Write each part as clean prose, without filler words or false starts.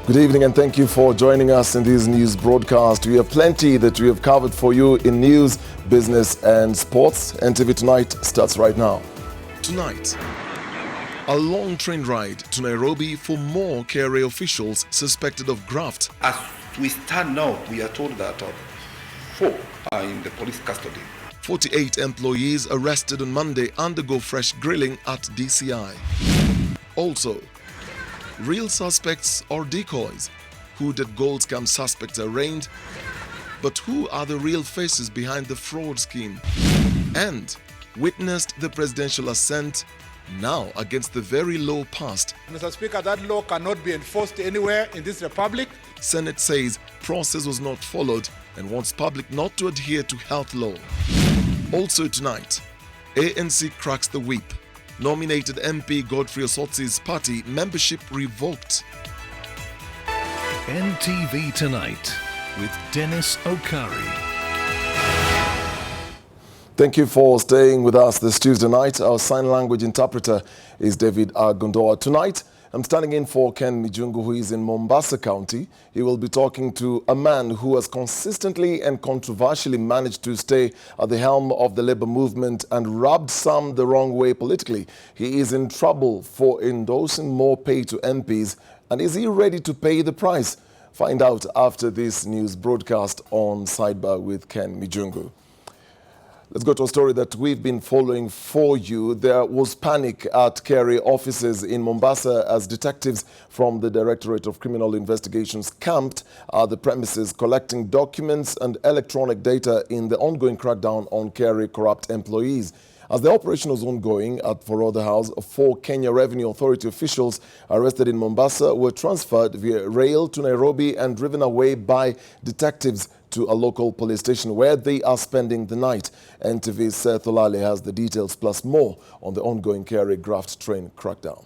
Good evening and thank you for joining us in this news broadcast. We have plenty that we have covered for you in news, business and sports. NTV Tonight starts right now. Tonight, a long train ride to Nairobi for more KRA officials suspected of graft. As we stand now, we are told that 4 are in the police custody. 48 employees arrested on Monday undergo fresh grilling at DCI. Also, real suspects or decoys? Who did gold scam suspects arraigned? But who are the real faces behind the fraud scheme? And witnessed the presidential assent now against the very law passed. Mr. Speaker, that law cannot be enforced anywhere in this republic. Senate says process was not followed and wants public not to adhere to health law. Also tonight, ANC cracks the whip. Nominated MP Godfrey Osotzi's party membership revoked. NTV Tonight with Dennis Okari. Thank you for staying with us this Tuesday night. Our sign language interpreter is David Agondoa. Tonight, I'm standing in for Ken Mijungu, who is in Mombasa County. He will be talking to a man who has consistently and controversially managed to stay at the helm of the labor movement and rubbed some the wrong way politically. He is in trouble for endorsing more pay to MPs. And is he ready to pay the price? Find out after this news broadcast on Sidebar with Ken Mijungu. Let's go to a story that we've been following for you. There was panic at KRA offices in Mombasa as detectives from the Directorate of Criminal Investigations camped at the premises collecting documents and electronic data in the ongoing crackdown on KRA corrupt employees. As the operation was ongoing at Forodha House, 4 Kenya Revenue Authority officials arrested in Mombasa were transferred via rail to Nairobi and driven away by detectives to a local police station where they are spending the night. NTV's Seth Olale has the details plus more on the ongoing KRA graft train crackdown.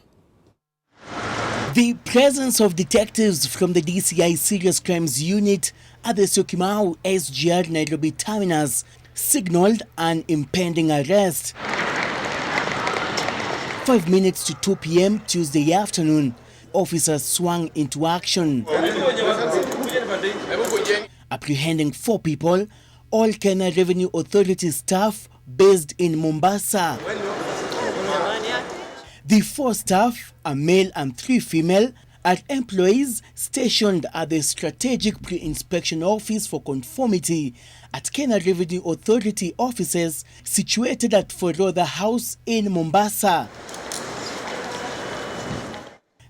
The presence of detectives from the DCI Serious Crimes Unit at the Syokimau SGR Nairobi terminus signaled an impending arrest. 5 minutes to 2 p.m. Tuesday afternoon, officers swung into action, apprehending 4 people, all Kenya Revenue Authority staff based in Mombasa. The 4 staff, a male and 3 female, are employees stationed at the Strategic Pre-Inspection Office for Conformity at Kenya Revenue Authority offices situated at Forodha House in Mombasa.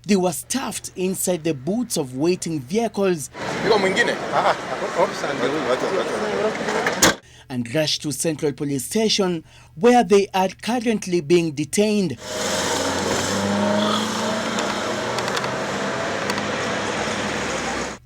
They were staffed inside the booths of waiting vehicles and rushed to Central Police Station, where they are currently being detained.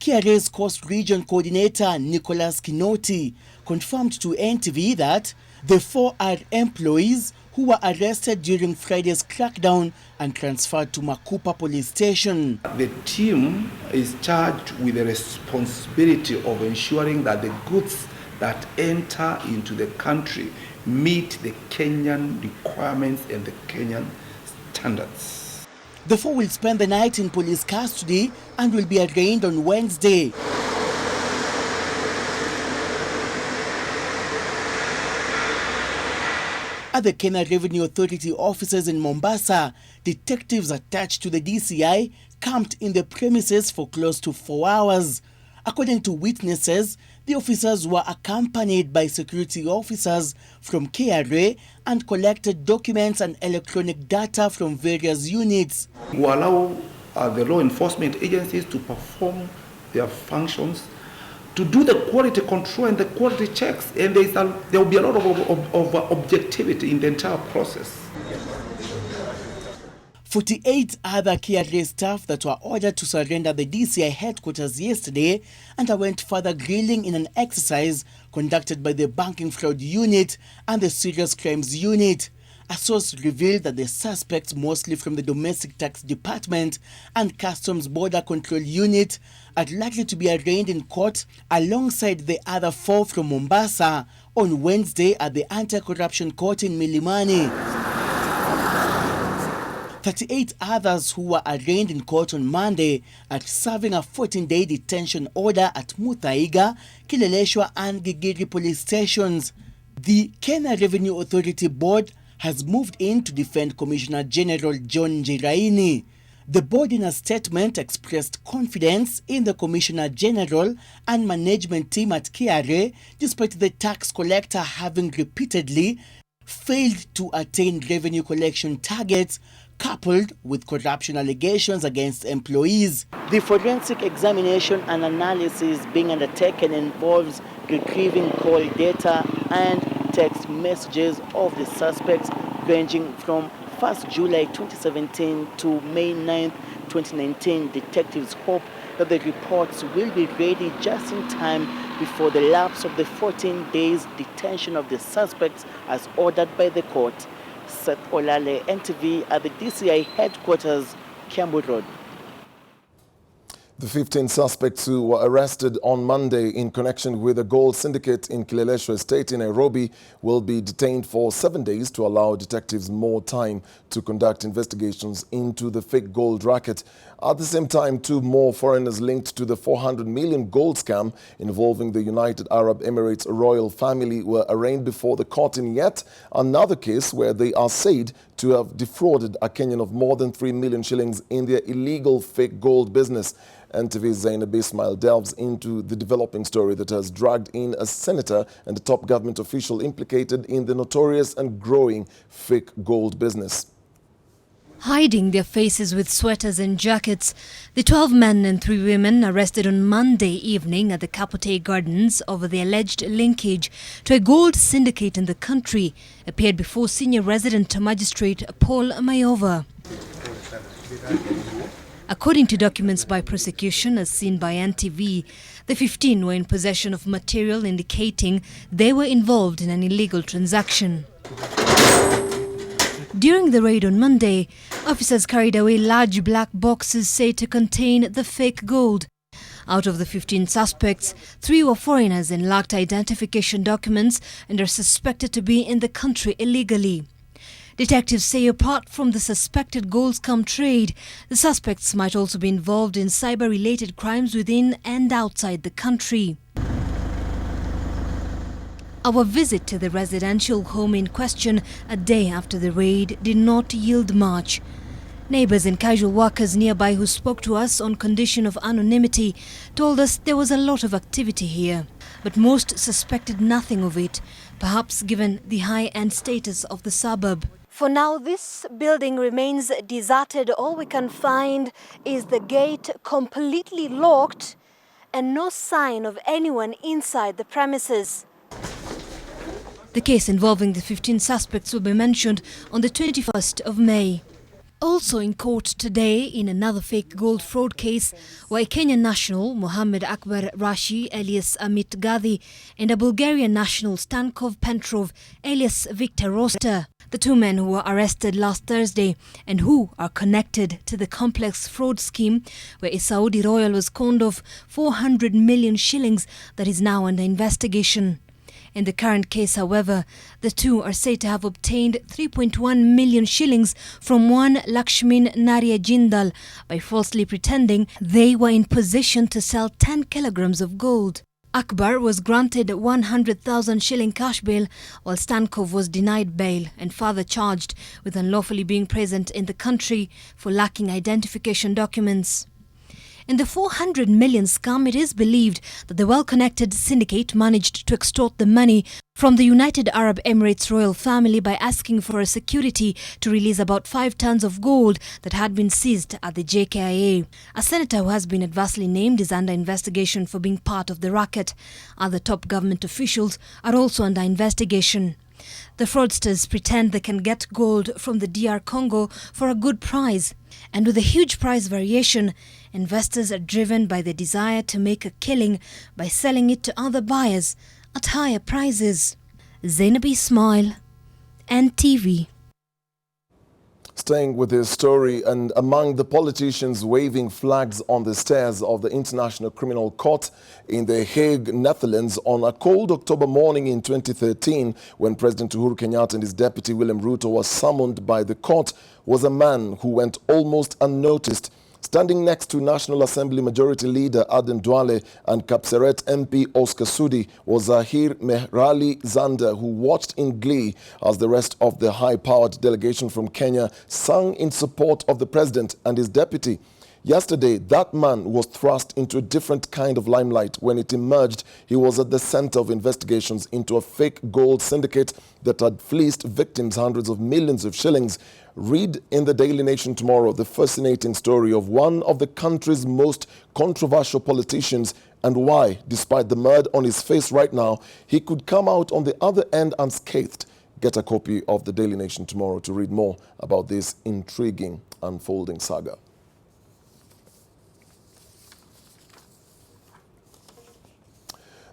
KRA's Coast Region Coordinator Nicholas Kinoti confirmed to NTV that the 4 are employees who were arrested during Friday's crackdown and transferred to Makupa Police Station. The team is charged with the responsibility of ensuring that the goods that enter into the country meet the Kenyan requirements and the Kenyan standards. The 4 will spend the night in police custody and will be arraigned on Wednesday. At the Kenya Revenue Authority offices in Mombasa, detectives attached to the DCI camped in the premises for close to 4 hours. According to witnesses, the officers were accompanied by security officers from KRA and collected documents and electronic data from various units. We allow the law enforcement agencies to perform their functions, to do the quality control and the quality checks, and there will be a lot of objectivity in the entire process. 48 other KRA staff that were ordered to surrender the DCI headquarters yesterday underwent further grilling in an exercise conducted by the Banking Fraud Unit and the Serious Crimes Unit. A source revealed that the suspects, mostly from the Domestic Tax Department and Customs Border Control Unit, are likely to be arraigned in court alongside the other 4 from Mombasa on Wednesday at the Anti-Corruption Court in Milimani. 38 others who were arraigned in court on Monday are serving a 14-day detention order at Muthaiga, Kileleshwa and Gigiri police stations. The Kenya Revenue Authority Board has moved in to defend Commissioner General John Njiraini. The board in a statement expressed confidence in the Commissioner General and management team at KRA despite the tax collector having repeatedly failed to attain revenue collection targets coupled with corruption allegations against employees. The forensic examination and analysis being undertaken involves retrieving call data and text messages of the suspects ranging from 1st July 2017 to May 9th, 2019. Detectives hope that the reports will be ready just in time before the lapse of the 14 days detention of the suspects as ordered by the court. Seth Olale, NTV at the DCI headquarters, Kiambu Road. The 15 suspects who were arrested on Monday in connection with a gold syndicate in Kileleshwa Estate in Nairobi will be detained for 7 days to allow detectives more time to conduct investigations into the fake gold racket. At the same time, 2 more foreigners linked to the 400 million gold scam involving the United Arab Emirates royal family were arraigned before the court in yet another case where they are said to have defrauded a Kenyan of more than 3 million shillings in their illegal fake gold business. NTV's Zainab Ismail delves into the developing story that has dragged in a senator and a top government official implicated in the notorious and growing fake gold business. Hiding their faces with sweaters and jackets, the 12 men and 3 women arrested on Monday evening at the Kapote Gardens over the alleged linkage to a gold syndicate in the country appeared before senior resident magistrate Paul Mayova. According to documents by prosecution as seen by NTV, the 15 were in possession of material indicating they were involved in an illegal transaction. During the raid on Monday, officers carried away large black boxes said to contain the fake gold. Out of the 15 suspects, 3 were foreigners and lacked identification documents and are suspected to be in the country illegally. Detectives say apart from the suspected gold scam trade, the suspects might also be involved in cyber-related crimes within and outside the country. Our visit to the residential home in question a day after the raid did not yield much. Neighbours and casual workers nearby who spoke to us on condition of anonymity told us there was a lot of activity here, but most suspected nothing of it, perhaps given the high-end status of the suburb. For now, this building remains deserted. All we can find is the gate completely locked and no sign of anyone inside the premises. The case involving the 15 suspects will be mentioned on the 21st of May. Also in court today in another fake gold fraud case were a Kenyan national, Mohammed Akbar Rashi alias Amit Gadhi, and a Bulgarian national, Stankov Petrov alias Victor Roster. The 2 men who were arrested last Thursday and who are connected to the complex fraud scheme where a Saudi royal was conned of 400 million shillings that is now under investigation. In the current case, however, the 2 are said to have obtained 3.1 million shillings from one Lakshmin Narya Jindal by falsely pretending they were in position to sell 10 kilograms of gold. Akbar was granted 100,000 shilling cash bail, while Stankov was denied bail and further charged with unlawfully being present in the country for lacking identification documents. In the 400 million scam, it is believed that the well-connected syndicate managed to extort the money from the United Arab Emirates royal family by asking for a security to release about 5 tons of gold that had been seized at the JKIA. A senator who has been adversely named is under investigation for being part of the racket. Other top government officials are also under investigation. The fraudsters pretend they can get gold from the DR Congo for a good price. And with a huge price variation, investors are driven by the desire to make a killing by selling it to other buyers at higher prices. Zainab Ismail, NTV. Staying with this story, and among the politicians waving flags on the stairs of the International Criminal Court in The Hague, Netherlands, on a cold October morning in 2013, when President Uhuru Kenyatta and his deputy William Ruto were summoned by the court, was a man who went almost unnoticed. Standing next to National Assembly Majority Leader Aden Duale and Kapseret MP Oscar Sudi was Zahir Mehrali Zander, who watched in glee as the rest of the high-powered delegation from Kenya sang in support of the president and his deputy. Yesterday, that man was thrust into a different kind of limelight when it emerged he was at the center of investigations into a fake gold syndicate that had fleeced victims hundreds of millions of shillings. Read in the Daily Nation tomorrow the fascinating story of one of the country's most controversial politicians and why, despite the mud on his face right now, he could come out on the other end unscathed. Get a copy of the Daily Nation tomorrow to read more about this intriguing unfolding saga.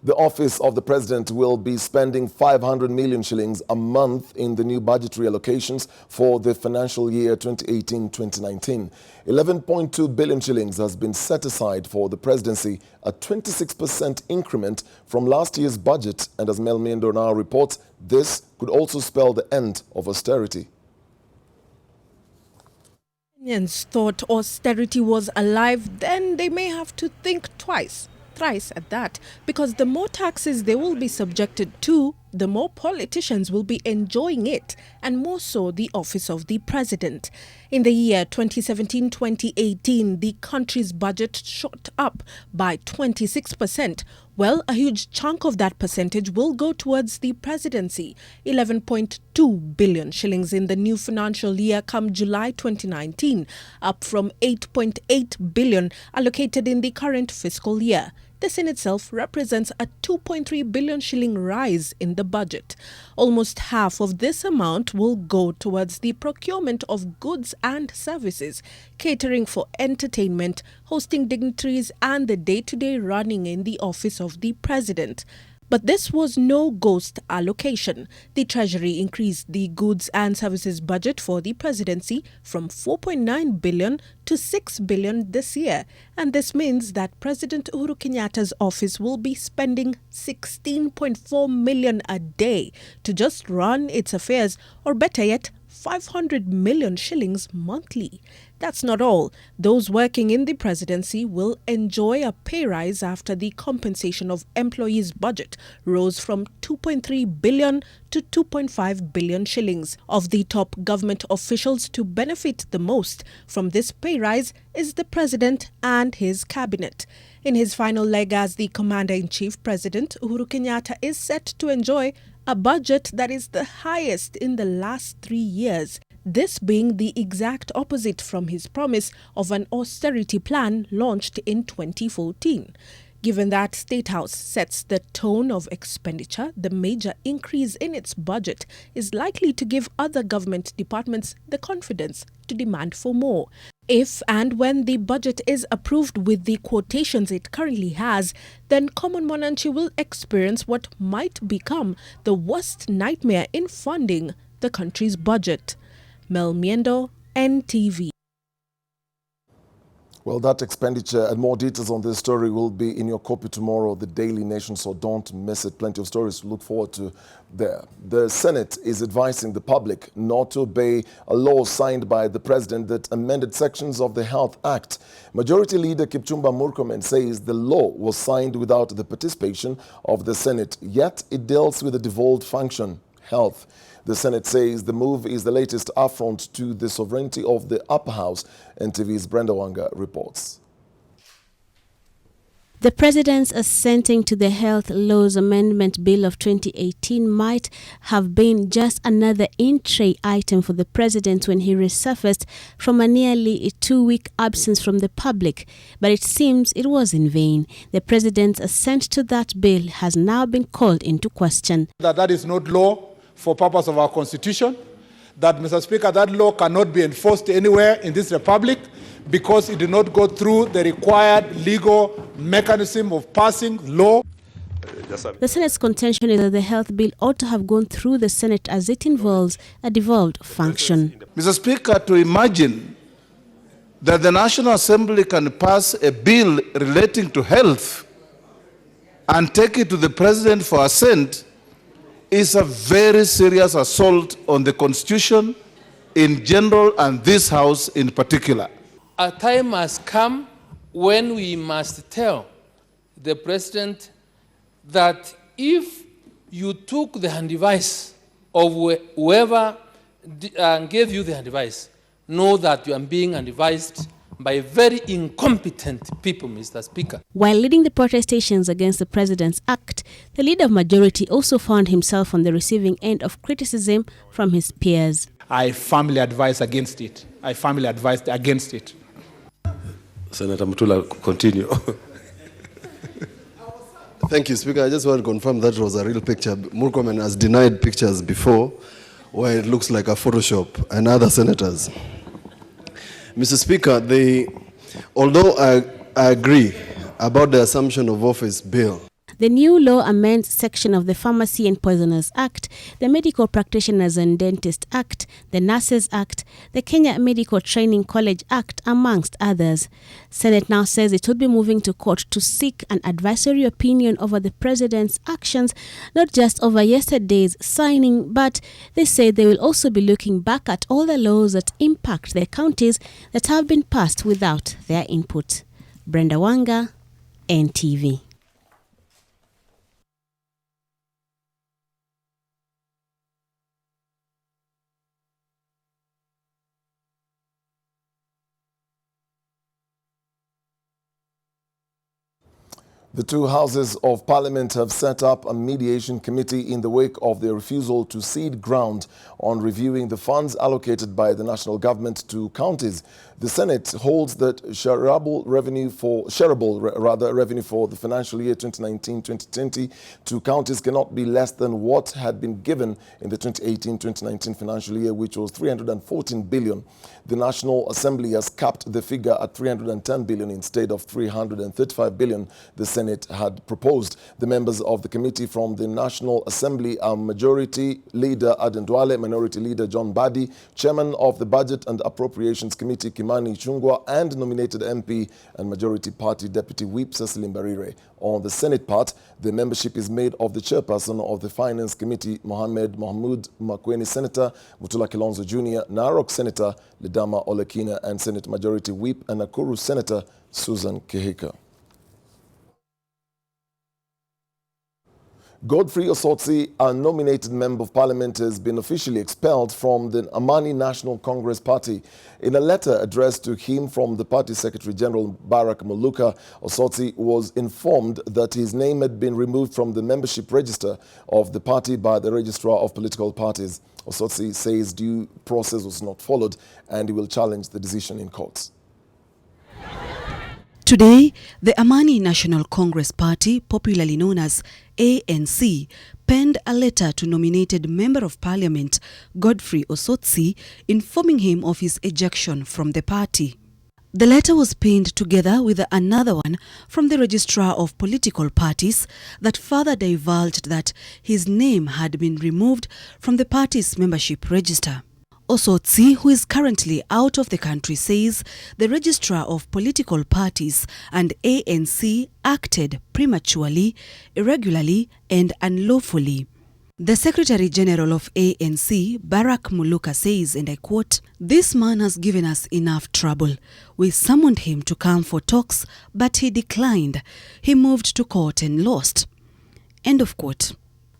The office of the president will be spending 500 million shillings a month in the new budgetary allocations for the financial year 2018-2019. 11.2 billion shillings has been set aside for the presidency, a 26% increment from last year's budget. And as Mel Miendo now reports, this could also spell the end of austerity. Kenyans thought austerity was alive, then they may have to think thrice at that, because the more taxes they will be subjected to, the more politicians will be enjoying it, and more so the office of the president. In the year 2017-2018, the country's budget shot up by 26%. Well, a huge chunk of that percentage will go towards the presidency. 11.2 billion shillings in the new financial year come July 2019, up from 8.8 billion allocated in the current fiscal year. This in itself represents a 2.3 billion shilling rise in the budget. Almost half of this amount will go towards the procurement of goods and services, catering for entertainment, hosting dignitaries, and the day-to-day running in the office of the president. But this was no ghost allocation. The Treasury increased the goods and services budget for the presidency from 4.9 billion to 6 billion this year. And this means that President Uhuru Kenyatta's office will be spending 16.4 million a day to just run its affairs, or better yet, 500 million shillings monthly. That's not all. Those working in the presidency will enjoy a pay rise after the compensation of employees' budget rose from 2.3 billion to 2.5 billion shillings. Of the top government officials to benefit the most from this pay rise is the president and his cabinet. In his final leg as the Commander-in-Chief, President Uhuru Kenyatta is set to enjoy a budget that is the highest in the last 3 years. This being the exact opposite from his promise of an austerity plan launched in 2014. Given that State House sets the tone of expenditure, the major increase in its budget is likely to give other government departments the confidence to demand for more. If and when the budget is approved with the quotations it currently has, then Common Mwananchi will experience what might become the worst nightmare in funding the country's budget. Mel Miendo, NTV. Well, that expenditure and more details on this story will be in your copy tomorrow, the Daily Nation, so don't miss it. Plenty of stories to look forward to there. The Senate is advising the public not to obey a law signed by the president that amended sections of the Health Act. Majority Leader Kipchumba Murkomen says the law was signed without the participation of the Senate, yet it deals with a devolved function, health. The Senate says the move is the latest affront to the sovereignty of the upper house. NTV's Brenda Wanga reports. The president's assenting to the Health Laws Amendment Bill of 2018 might have been just another in-tray item for the president when he resurfaced from a nearly 2-week absence from the public. But it seems it was in vain. The president's assent to that bill has now been called into question. That is not law for purpose of our constitution, that, Mr. Speaker, that law cannot be enforced anywhere in this republic because it did not go through the required legal mechanism of passing law. The Senate's contention is that the health bill ought to have gone through the Senate as it involves a devolved function. Mr. Speaker, to imagine that the National Assembly can pass a bill relating to health and take it to the President for assent is a very serious assault on the Constitution in general and this House in particular. A time has come when we must tell the President that if you took the hand device of whoever gave you the hand device, know that you are being advised by very incompetent people, Mr. Speaker. While leading the protestations against the President's Act, the leader of majority also found himself on the receiving end of criticism from his peers. I firmly advise against it. I firmly advised against it. Senator Mutula, continue. Thank you, Speaker. I just want to confirm that was a real picture. Murkomen has denied pictures before where it looks like a Photoshop and other senators. Mr. Speaker, although I agree about the Assumption of Office bill, the new law amends section of the Pharmacy and Poisoners Act, the Medical Practitioners and Dentists Act, the Nurses Act, the Kenya Medical Training College Act, amongst others. Senate now says it would be moving to court to seek an advisory opinion over the President's actions, not just over yesterday's signing, but they say they will also be looking back at all the laws that impact their counties that have been passed without their input. Brenda Wanga, NTV. The two houses of parliament have set up a mediation committee in the wake of their refusal to cede ground on reviewing the funds allocated by the national government to counties. The Senate holds that shareable revenue for the financial year 2019-2020 to counties cannot be less than what had been given in the 2018-2019 financial year, which was 314 billion. The National Assembly has capped the figure at 310 billion instead of 335 billion the Senate had proposed. The members of the committee from the National Assembly are Majority Leader Aden Duale, Minority Leader John Badi, Chairman of the Budget and Appropriations Committee Kimani Ichung'wah, and nominated MP and Majority Party Deputy Whip Cecily Mbarire. On the Senate part, the membership is made of the Chairperson of the Finance Committee, Mohamed Mahmoud Makweni Senator, Mutula Kilonzo Jr., Narok Senator Ledama Olekina, and Senate Majority Whip and Nakuru Senator Susan Kihika. Godfrey Osotsi, a nominated Member of Parliament, has been officially expelled from the Amani National Congress Party. In a letter addressed to him from the Party Secretary General Barak Muluka, Osotsi was informed that his name had been removed from the membership register of the party by the Registrar of Political Parties. Osotsi says due process was not followed and he will challenge the decision in courts. Today, the Amani National Congress Party, popularly known as ANC, penned a letter to nominated Member of Parliament Godfrey Osotsi informing him of his ejection from the party. The letter was penned together with another one from the Registrar of Political Parties that further divulged that his name had been removed from the party's membership register. Osotsi, who is currently out of the country, says the Registrar of Political Parties and ANC acted prematurely, irregularly, and unlawfully. The Secretary General of ANC, Barak Muluka, says, and I quote, "This man has given us enough trouble. We summoned him to come for talks, but he declined. He moved to court and lost." End of quote.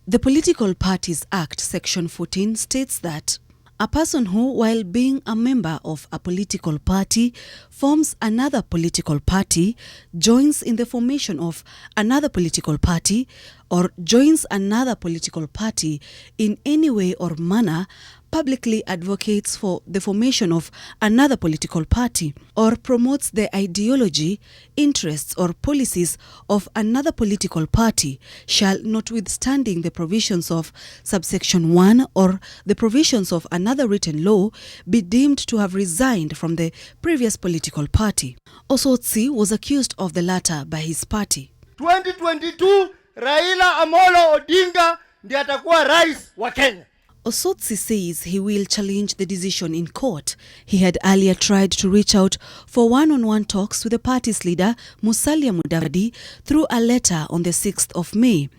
The Political Parties Act, Section 14, states that a person who, while being a member of a political party, forms another political party, joins in the formation of another political party, or joins another political party in any way or manner, publicly advocates for the formation of another political party, or promotes the ideology, interests, or policies of another political party, shall, notwithstanding the provisions of subsection 1 or the provisions of another written law, be deemed to have resigned from the previous political party. Osotsi was accused of the latter by his party. 2022 Raila Amolo Odinga ndiye atakuwa rais wa Kenya. Osotsi says he will challenge the decision in court. He had earlier tried to reach out for one-on-one talks with the party's leader, Musalia Mudavadi, through a letter on the 6th of May.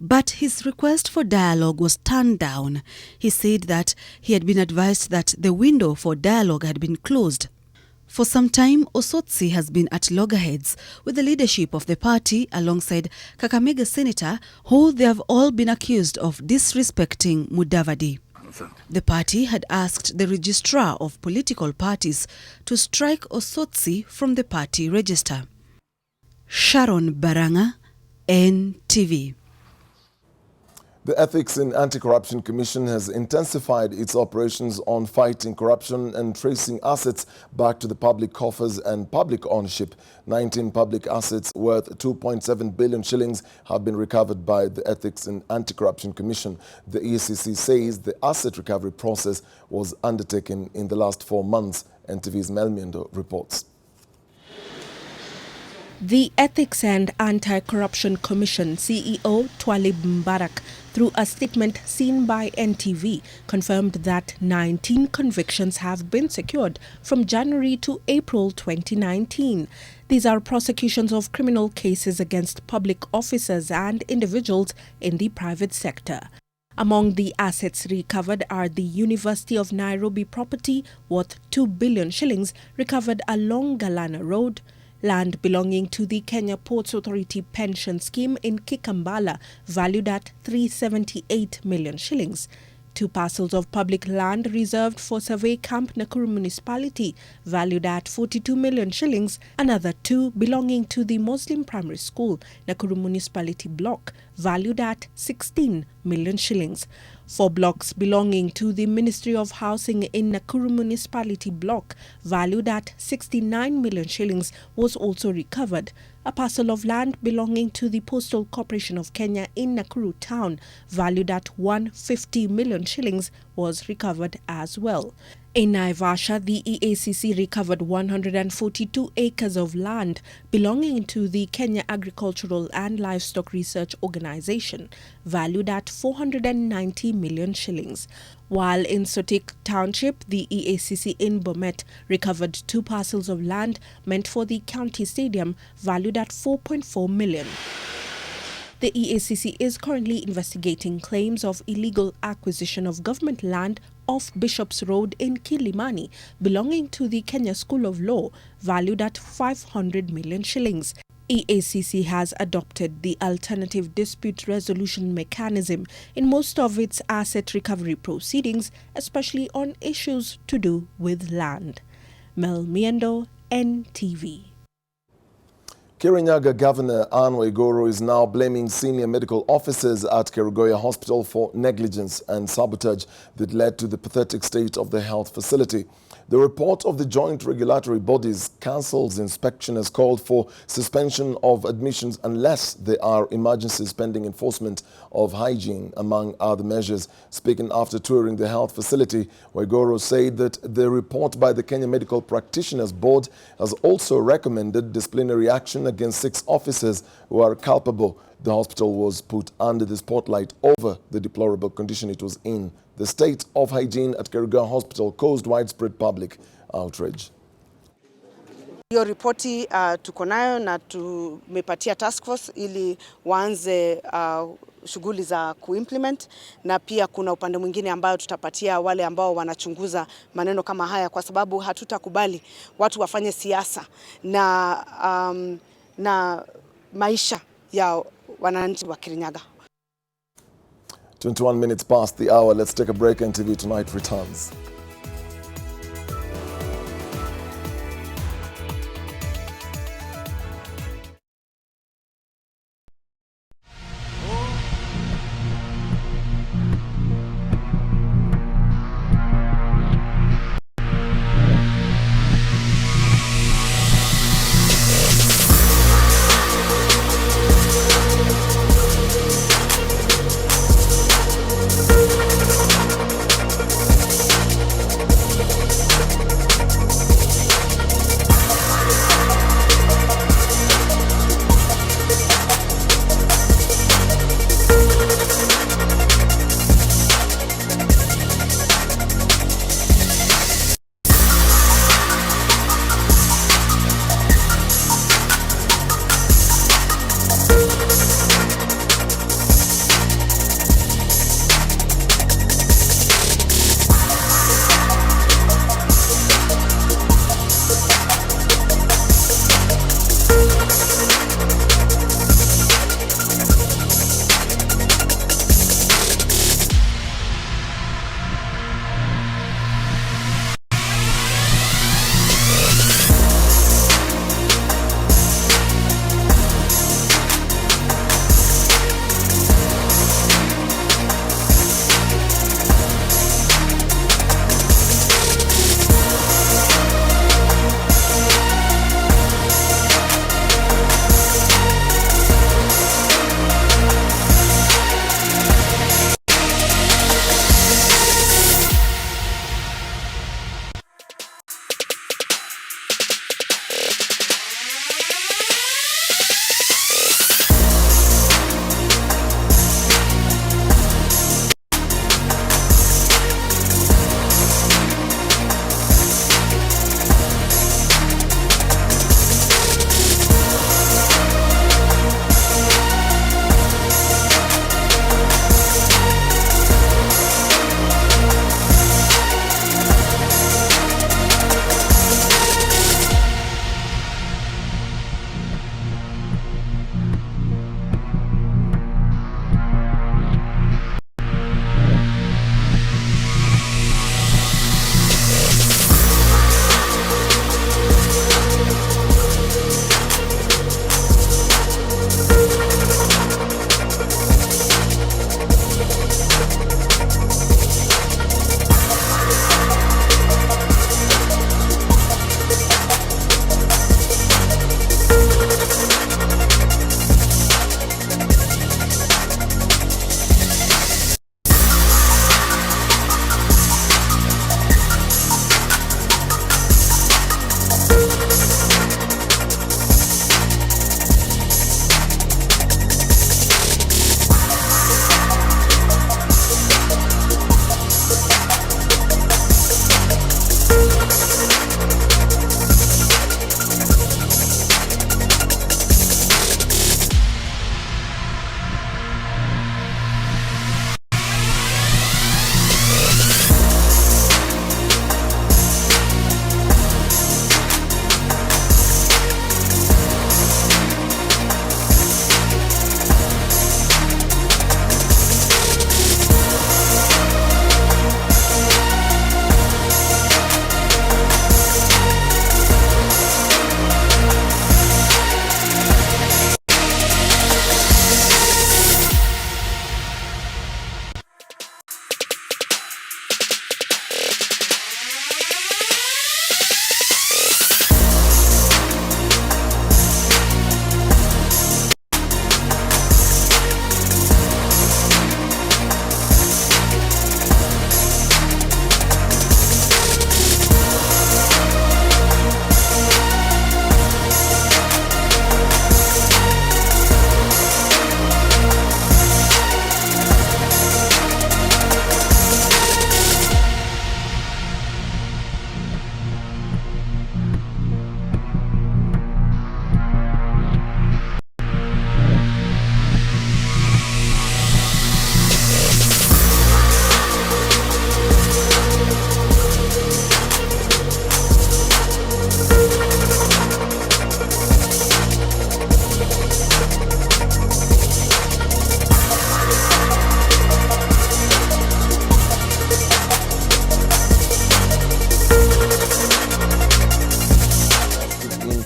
But his request for dialogue was turned down. He said that he had been advised that the window for dialogue had been closed. For some time, Osotsi has been at loggerheads with the leadership of the party alongside Kakamega Senator, who they have all been accused of disrespecting Mudavadi. The party had asked the registrar of political parties to strike Osotsi from the party register. Sharon Baranga, NTV. The Ethics and Anti-Corruption Commission has intensified its operations on fighting corruption and tracing assets back to the public coffers and public ownership. 19 public assets worth 2.7 billion shillings have been recovered by the Ethics and Anti-Corruption Commission. The ERC'S says the asset recovery process was undertaken in the last 4 months. NTV's Mel Miendo reports. The Ethics and Anti-Corruption Commission CEO Twalib Mbarak, through a statement seen by NTV, confirmed that 19 convictions have been secured from January to April 2019. These are prosecutions of criminal cases against public officers and individuals in the private sector. Among the assets recovered are the University of Nairobi property worth 2 billion shillings recovered along Galana Road, land belonging to the Kenya Ports Authority pension scheme in Kikambala, valued at 378 million shillings. 2 parcels of public land reserved for Survey Camp Nakuru Municipality, valued at 42 million shillings. Another 2 belonging to the Muslim Primary School, Nakuru Municipality Block, valued at 16 million shillings. 4 blocks belonging to the Ministry of Housing in Nakuru Municipality Block, valued at 69 million shillings, was also recovered. A parcel of land belonging to the Postal Corporation of Kenya in Nakuru Town, valued at 150 million shillings, was recovered as well. In Naivasha, the EACC recovered 142 acres of land belonging to the Kenya Agricultural and Livestock Research Organization, valued at 490 million shillings. While in Sotik Township, the EACC in Bomet recovered 2 parcels of land meant for the county stadium, valued at 4.4 million. The EACC is currently investigating claims of illegal acquisition of government land off Bishop's Road in Kilimani, belonging to the Kenya School of Law, valued at 500 million shillings. EACC has adopted the alternative dispute resolution mechanism in most of its asset recovery proceedings, especially on issues to do with land. Mel Miendo, NTV. Kirinyaga Governor Anne Waiguru is now blaming senior medical officers at Kerugoya Hospital for negligence and sabotage that led to the pathetic state of the health facility. The report of the Joint Regulatory Bodies Council's inspection has called for suspension of admissions unless there are emergencies pending enforcement of hygiene, among other measures. Speaking after touring the health facility, Waiguru said that the report by the Kenya Medical Practitioners Board has also recommended disciplinary action against 6 officers who are culpable. The hospital was put under the spotlight over the deplorable condition it was in. The state of hygiene at Kerugoya Hospital caused widespread public outrage. Hiyo ripoti tuko nayo na tumepatia task force ili waanze shughuli za kuimplement, na pia kuna upande mwingine ambao tutapatia wale ambao wanachunguza maneno kama haya, kwa sababu hatutakubali watu wafanye siasa na maisha ya wananchi wa Kirinyaga. 21 minutes past the hour. Let's take a break. NTV Tonight returns.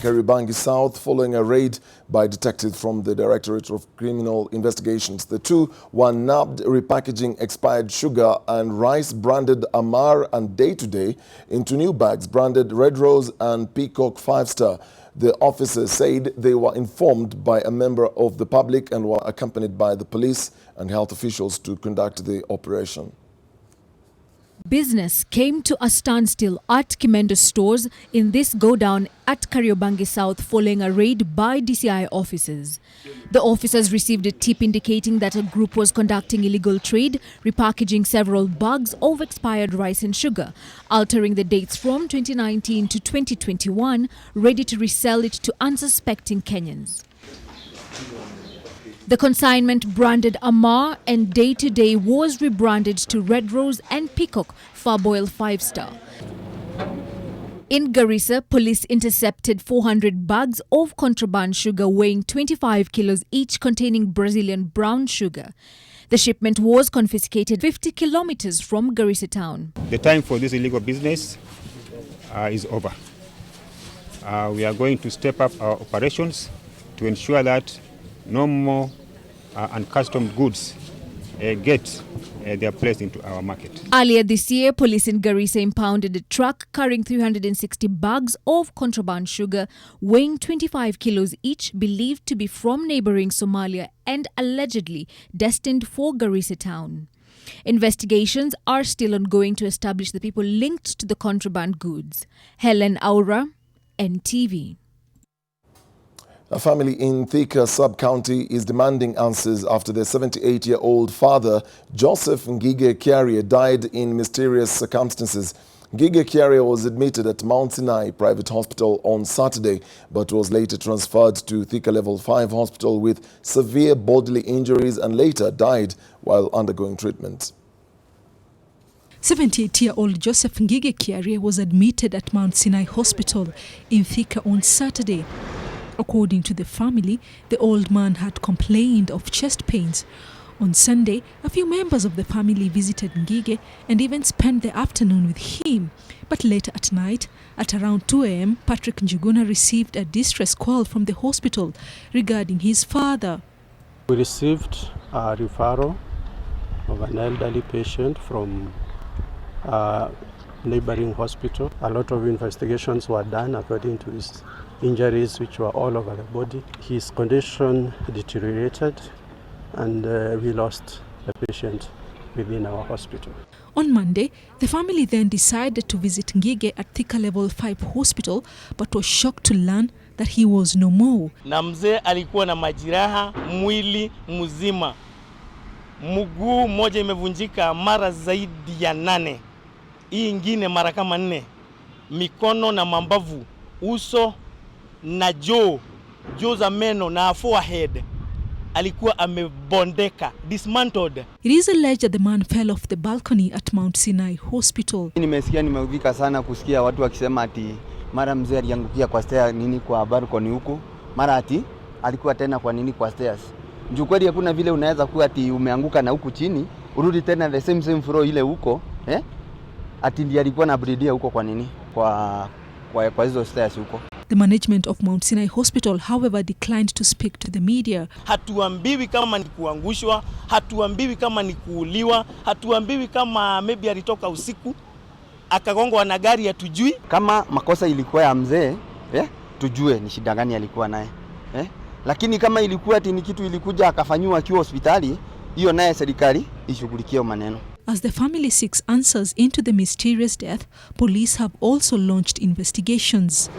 Kariobangi South following a raid by detectives from the Directorate of Criminal Investigations. The two were nabbed repackaging expired sugar and rice branded Amar and Day to Day into new bags branded Red Rose and Peacock 5-Star. The officers said they were informed by a member of the public and were accompanied by the police and health officials to conduct the operation. Business came to a standstill at Kimendo stores in this go-down at Kariobangi South following a raid by DCI officers. The officers received a tip indicating that a group was conducting illegal trade, repackaging several bags of expired rice and sugar, altering the dates from 2019 to 2021, ready to resell it to unsuspecting Kenyans. The consignment branded Amar and Day to Day was rebranded to Red Rose and Peacock Farboil 5-Star. In Garissa, police intercepted 400 bags of contraband sugar weighing 25 kilos each containing Brazilian brown sugar. The shipment was confiscated 50 kilometers from Garissa town. The time for this illegal business is over. We are going to step up our operations to ensure that no more uncustomed goods get their place into our market. Earlier this year, police in Garissa impounded a truck carrying 360 bags of contraband sugar weighing 25 kilos each, believed to be from neighboring Somalia and allegedly destined for Garissa town. Investigations are still ongoing to establish the people linked to the contraband goods. Helen Aura, NTV. A family in Thika sub-county is demanding answers after their 78-year-old father, Joseph Ngige Kiarie, died in mysterious circumstances. Ngige Kiarie was admitted at Mount Sinai Private Hospital on Saturday, but was later transferred to Thika Level 5 Hospital with severe bodily injuries and later died while undergoing treatment. 78-year-old Joseph Ngige Kiarie was admitted at Mount Sinai Hospital in Thika on Saturday. According to the family, the old man had complained of chest pains. On Sunday, a few members of the family visited Ngige and even spent the afternoon with him. But later at night, at around 2 a.m., Patrick Njuguna received a distress call from the hospital regarding his father. We received a referral of an elderly patient from a neighboring hospital. A lot of investigations were done according to his injuries, which were all over the body. His condition deteriorated and we lost the patient within our hospital. On Monday, the family then decided to visit Ngige at Thika Level 5 Hospital, but was shocked to learn that he was no more. Na mzee alikuwa na majeraha mwili mzima. Mguu moja imevunjika mara zaidi ya 8. Hii ingine mara kama 4. Mikono na mambavu, uso na joo za meno na forehead alikuwa amebondeka, dismantled. It is alleged that the man fell off the balcony at Mount Sinai Hospital. Nimeudhika sana kusikia watu wakisema ati mara mzee aliangukia kwa stair nini kwa balcony huko, mara ati alikuwa tena kwa nini kwa stairs. Njoo kweli hakuna vile unaweza kuwa ati umeanguka na huku chini urudi tena the same floor ile huko, ati ndiye alikuwa na bleed huko kwa nini kwa hizo stairs huko. The management of Mount Sinai Hospital, however, declined to speak to the media. Hatuambiwi kama ni kuangushwa, hatuambiwi kama ni kuuliwa, hatuambiwi kama maybe alitoka usiku akagongwa na gari, hatujui. Kama makosa ilikuwa ya mzee, tujue ni shida gani alikuwa naye. Lakini kama ilikuwa ati ni kitu ilikuja akafanywa akiwa hospitali, hiyo naye serikali ishughulikie maneno. As the family seeks answers into the mysterious death, police have also launched investigations.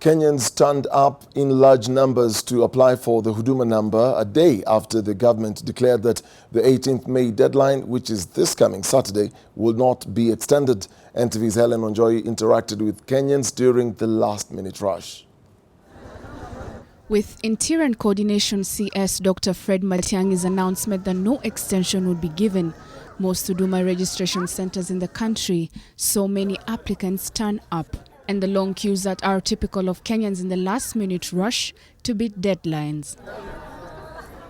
Kenyans turned up in large numbers to apply for the Huduma number a day after the government declared that the 18th May deadline, which is this coming Saturday, will not be extended. NTV's Helen Onjoy interacted with Kenyans during the last-minute rush. With Interior and Coordination CS Dr. Fred Matiang'i's announcement that no extension would be given, most Huduma registration centers in the country saw many applicants turn up, and the long queues that are typical of Kenyans in the last-minute rush to beat deadlines.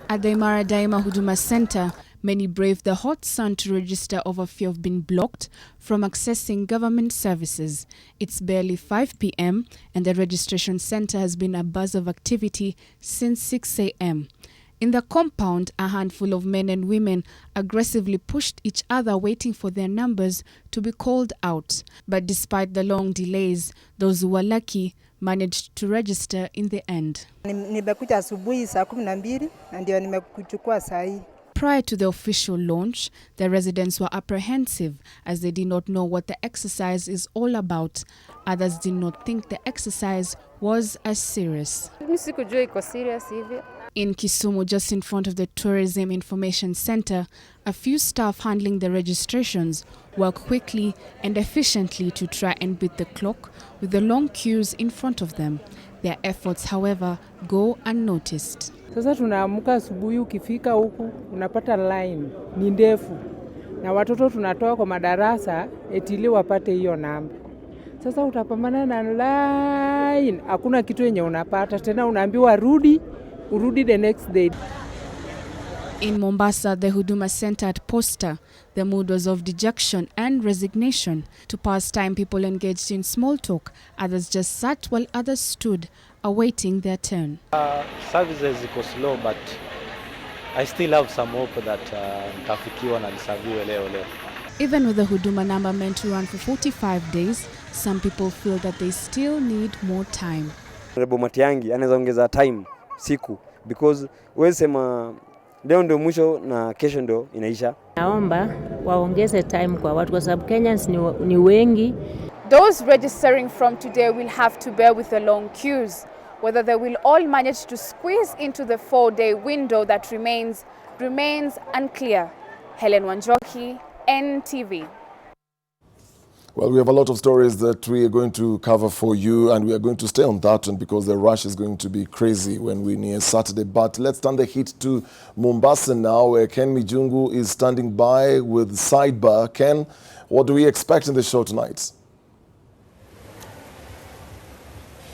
At the Imara Daima Huduma Center, Many brave the hot sun to register over fear of being blocked from accessing government services. It's barely 5 p.m. and the registration center has been a buzz of activity since 6 a.m. In the compound, a handful of men and women aggressively pushed each other waiting for their numbers to be called out. But despite the long delays, those who were lucky managed to register in the end. Nimekuja asubuhi saa 12 na ndio nimekuchukua saa hii. Prior to the official launch, the residents were apprehensive as they did not know what the exercise is all about. Others did not think the exercise was as serious. In Kisumu, just in front of the Tourism Information Center, a few staff handling the registrations work quickly and efficiently to try and beat the clock with the long queues in front of them. Their efforts, however, go unnoticed. Sasa tunaamuka asubuhi, ukifika huku unapata line ni ndefu na watoto tunatoa kwa madarasa etili wapate hiyo namba. Sasa utapambana na line, hakuna kitu yenye unapata tena, unaambiwa urudi the next day. In Mombasa, the Huduma Center at Posta, the mood was of dejection and resignation. To pass time, people engaged in small talk. Others just sat while others stood, awaiting their turn. Services iko slow, but I still have some hope that nitafikiwa na nisaviwe leo. Even with the Huduma number meant to run for 45 days, some people feel that they still need more time. Rebo Matiangi anaweza ongeza time siku because wewe sema leo ndio mwisho na kesho ndio inaisha. Naomba waongeze time kwa watu kwa sababu Kenyans ni wengi. Those registering from today will have to bear with the long queues. Whether they will all manage to squeeze into the 4-day window that remains unclear. Helen Wanjoki, NTV. Well, we have a lot of stories that we are going to cover for you, and we are going to stay on that one because the rush is going to be crazy when we near Saturday. But let's turn the heat to Mombasa now, where Ken Mijungu is standing by with Sidebar. Ken, what do we expect in the show tonight?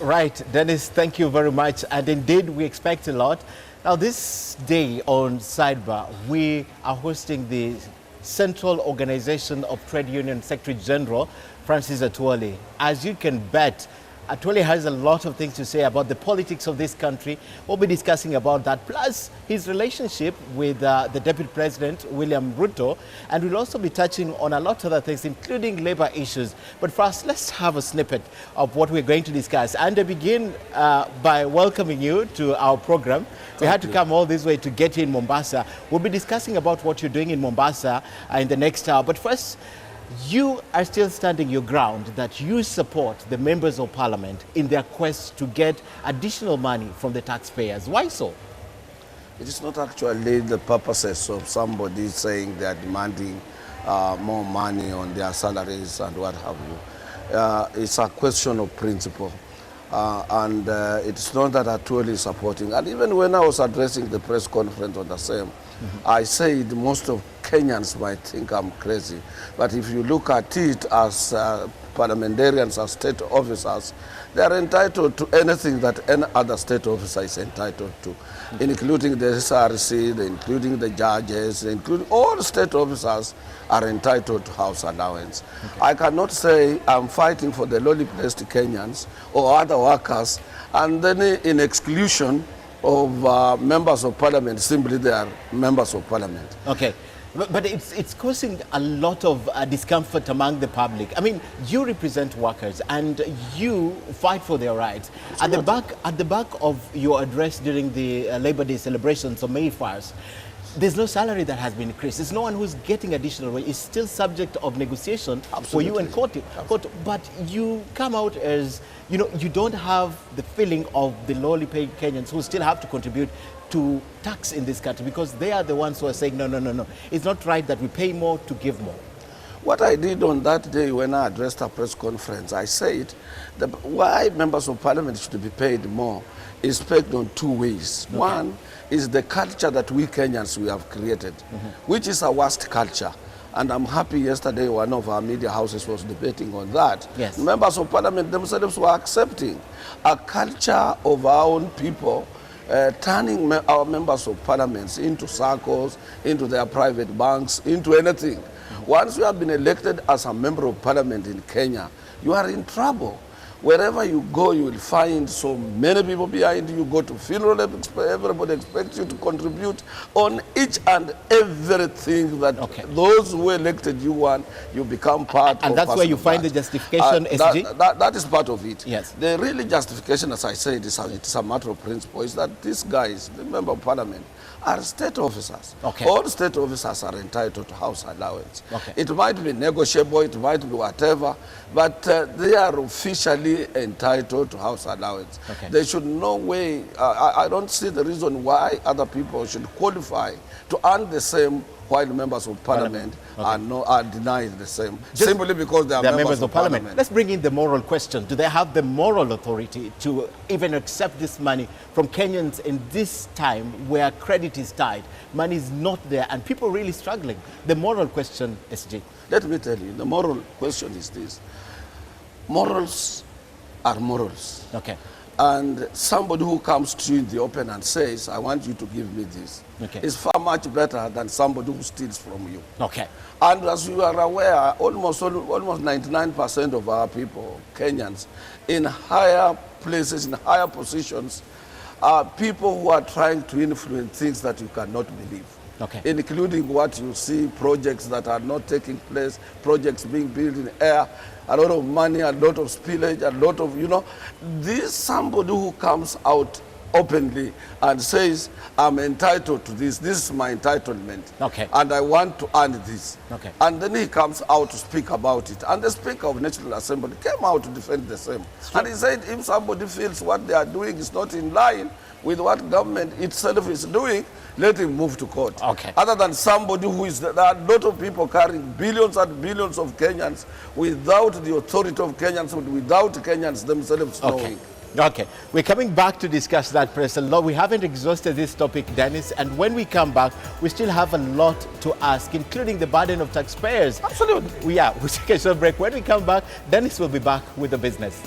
Right, Dennis, thank you very much. And indeed, we expect a lot. Now, this day on Sidebar, we are hosting the Central Organization of Trade Union Secretary General, Francis Atwoli. As you can bet, Atwoli has a lot of things to say about the politics of this country. We'll be discussing about that, plus his relationship with the Deputy President, William Ruto, and we'll also be touching on a lot of other things, including labor issues. But first, let's have a snippet of what we're going to discuss. And I begin by welcoming you to our program. We had to come all this way to get you in Mombasa. We'll be discussing about what you're doing in Mombasa in the next hour. But first, you are still standing your ground that you support the members of parliament in their quest to get additional money from the taxpayers. Why so? It is not actually the purposes of somebody saying they are demanding more money on their salaries and what have you. It's a question of principle. And it's not that Atwoli is supporting. And even when I was addressing the press conference on the same, I said most of Kenyans might think I'm crazy. But if you look at it as parliamentarians, as state officers, they are entitled to anything that any other state officer is entitled to, including the SRC, including the judges, including all state officers are entitled to house allowance. I cannot say I'm fighting for the lowly placed Kenyans or other workers, and then in exclusion of members of parliament, simply they are members of parliament. Okay. But it's causing a lot of discomfort among the public. I mean, you represent workers and you fight for their rights. At the back of your address during the Labor Day celebrations of May 1st, there's no salary that has been increased. There's no one who's getting additional wage. It's still subject of negotiation for you and court. But you come out as, you know, you don't have the feeling of the lowly paid Kenyans who still have to contribute to tax in this country, because they are the ones who are saying, no. It's not right that we pay more to give more. What I did on that day when I addressed a press conference, I said that why members of parliament should be paid more is pegged on two ways. Okay. One is the culture that we Kenyans we have created, which is a worst culture. And I'm happy yesterday one of our media houses was debating on that. Yes. Members of parliament themselves were accepting a culture of our own people turning our members of parliaments into circles, into their private banks, into anything. Once you have been elected as a member of parliament in Kenya, you are in trouble. Wherever you go, you will find so many people behind you. You go to funeral, everybody expects you to contribute on each and everything that those who elected you want, you become part of. And that's where you find the justification, SG? That is part of it. Yes. The really justification, as I said, it's a matter of principle, is that these guys, the member of parliament, are state officers. Okay. All state officers are entitled to house allowance. Okay. It might be negotiable, it might be whatever, but they are officially entitled to house allowance. Okay. They should no way, I don't see the reason why other people should qualify to earn the same while members of parliament are denied the same, simply because they are members of parliament. Let's bring in the moral question. Do they have the moral authority to even accept this money from Kenyans in this time where credit is tight, money is not there, and people are really struggling? The moral question, SG. Let me tell you, the moral question is this. Morals are morals. Okay. And somebody who comes to you in the open and says, I want you to give me this, is far much better than somebody who steals from you. Okay. And as you are aware, almost 99% of our people, Kenyans, in higher places, in higher positions, are people who are trying to influence things that you cannot believe. Okay. Including what you see, projects that are not taking place, projects being built in air, a lot of money, a lot of spillage, a lot of, this somebody who comes out openly and says, I'm entitled to this is my entitlement, and I want to earn this. Okay. And then he comes out to speak about it. And the Speaker of National Assembly came out to defend the same. And he said, if somebody feels what they are doing is not in line with what government itself is doing, let him move to court. Okay. Other than somebody who is, there are a lot of people carrying billions and billions of Kenyans without the authority of Kenyans, without Kenyans themselves knowing. Okay, we're coming back to discuss that, President Law. We haven't exhausted this topic, Dennis, and when we come back, we still have a lot to ask, including the burden of taxpayers. Absolutely. We'll take a short break. When we come back, Dennis will be back with the business.